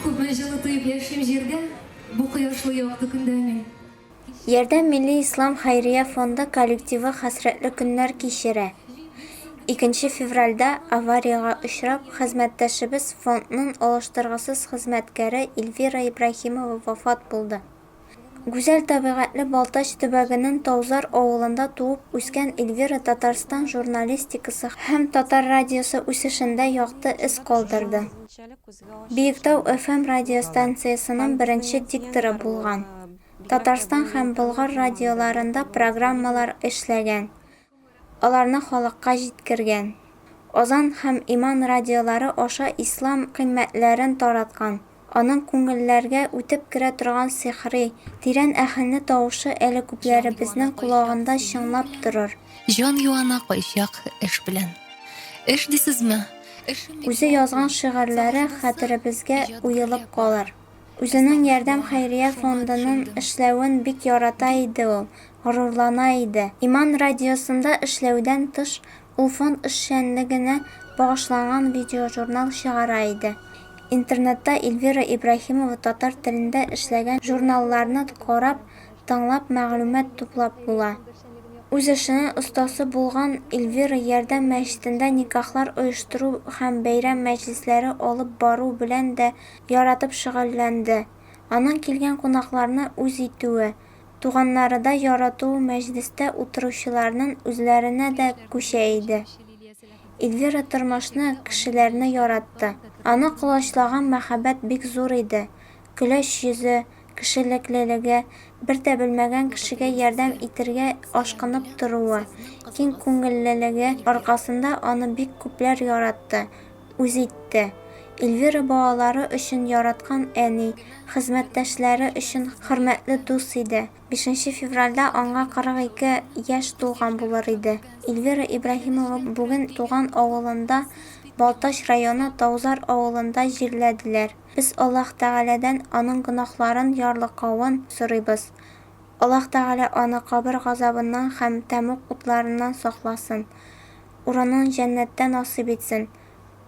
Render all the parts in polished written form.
Күпме жылы туып яшим жерде, бу кояшлы якты көндә мин. Ярдәм Милли Ислам Хәйрия фонды коллективы хәсрәтле көннәр кичерә. 2 февральдә аварияга очрап, хезмәттәшебез фондның алыштыргысыз хезмәткәре Эльвира Ибраһимова вафат булды. Гүзәл табигатьле Балтач төбәгенең Таузар авылында туып үскән Эльвира Татарстан журналистикасы һәм татар радиосы үсешендә якты эз калдырды. Биектау ФМ радиостанциясының беренче дикторы булган. Татарстан һәм Болгар радиоларында программалар эшләгән. Аларны халыкка җиткергән. Озан һәм Иман радиолары аша ислам кыйммәтләрен тараткан. Аның күңелләргә үтеп керә торган сихри, тирән әһенле тавышы әле күпләребезнең колагында чыңлап торыр. Җан юана кайчак эш белән. Эш дисезме? Үзе язган шигырьләре хәтеребезгә уелып калыр. Үзенең Ярдәм Хәйрия фондының эшләвен бик ярата иде ул, горурлана иде. Иман радиосында эшләүдән тыш, ул фонд эшчәнлегенә багышланган видеожурнал чыгара иде. Интернетта Эльвира Ибраһимова татар телендә эшләгән журналларны карап, тыңлап мәгълүмат туплап була. Үз эшенең остасы булган Эльвира Ярдәм мәчетендә никахлар оештыру һәм бәйрәм мәҗлесләре алып бару белән дә яратып шөгыльләнде. Аның килгән кунакларны үз итүе, туганнары да яратуы мәҗлестә утыручыларның үзләренә дә күчә иде. Эльвира тормышны, кешеләрне яратты. Аны кылычлаган мәхәббәт бик зур иде. Көләч йөзе, кешелеклелеге, бер дә белмәгән кешегә ярдәм итәргә ашкынып торуы, киң күңеллелеге аркасында аны бик күпләр яратты, үз итте. Эльвира балалары өчен яраткан әни, хезмәттәшләре өчен хөрмәтле дус иде. 5 февральдә аңа 42 яшь тулган булыр иде. Эльвира Ибраһимова бүген туган авылында, Балтач районы Таузар авылында җирләделәр. Без Аллаһ Тәгаләдән аның гөнаһларын ярлыкавын сорыйбыз. Аллаһ Тәгалә аны кабер газабыннан һәм тәмуг утларыннан сакласын. Урынын җәннәттә насыйп итсен.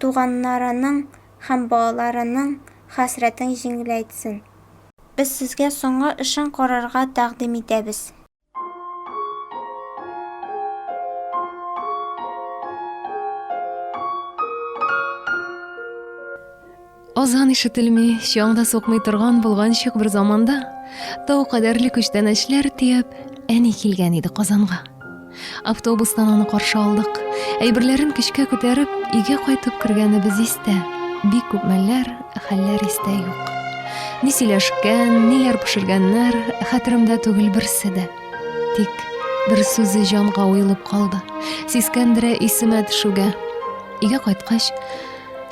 Туганнарының һәм балаларының хәсрәтен җиңеләйтсен. Без сезгә соңгы эшен карарга тәкъдим итәбез. Азан ишетелми, чаңда сукмый торган булган чик бер заманда, тау кадәрле күчтәнәчләр тиеп, әни килгән иде Казанга. Автобустан аны каршы алдык. Әйберләрен көчкә күтәреп, өйгә кайтып кергәнебез истә. Бик күп мәлләр, хәлләр истә юк. Ни сөйләшкән, ниләр пешергәннәр, хәтеремдә түгел берсе дә. Тик бер сүзе җанга уелып калды. Сискәндерә исемә төшүгә. Өйгә кайткач,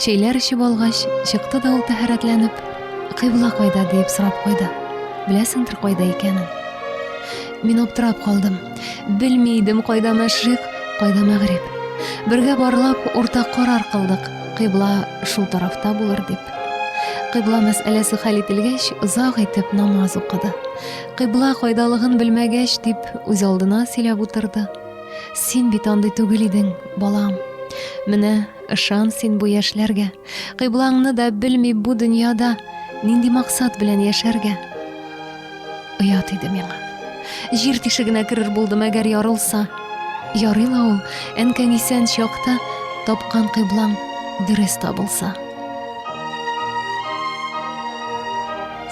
шәйләр эчеп алгач, чыкты да ул тәһарәтләнеп, кыйбла кайда дип сорап куйды. Беләсеңдер кайда икәнен? Мин аптырап калдым. Белми идем кайда мәшрик, кайда мәгъриб. Бергә барлап уртак карар кылдык. Кыйбла шул тарафта булыр дип. Кыйбла мәсьәләсе хәл ителгәч, озак итеп намаз укыды. Кыйбла кайдалыгын белмәгәч дип үз алдына сөйләп утырды. Син бит андый түгел идең, балам. Менә ышан син бу яшьләргә. Кыйблаңны да белми бу дөньяда нинди максат белән яшәргә. Оят иде миңа. Җир тишегенә керер булдым әгәр ярылса. Ярыла ул, әнкәң исән чакта тапкан кыйблаң дөрес табылса.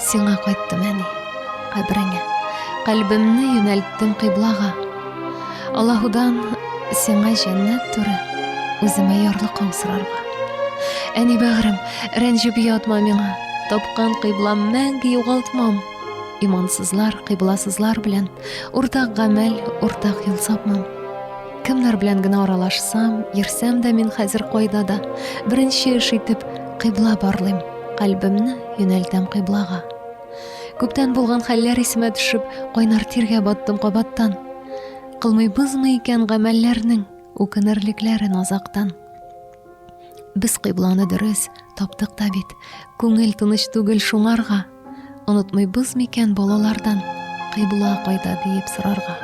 Сиңа кайттым әни, кабреңә. Калбымны юнәлттем кыйблага. Аллаһудан сиңа җәннәт туры, үземә ярлык сорарга. Әни бәгърем, рәнҗеп ятма миңа. Тапкан кыйблам мәңге югалтмам. Имансызлар, кыйбласызлар белән уртак гамәл, уртак юл сапмам. Кемнәр белән генә аралашсам, йөрсәм дә мин хәзер кайда да беренче эш итеп кыйбла барлыйм. Калбымны юнәлтәм кыйблага. Күптән булган хәлләр исемә төшеп, кайнар тиргә баттым кабаттан. Кылмыйбызмы икән гамәлләрнең үкенерлекләрен азактан. Без кыйбланы дөрес таптык та бит. Күңел тыныч түгел шуңарга. Онытмыйбыз микән балалардан кыйбла кайда диеп сорарга.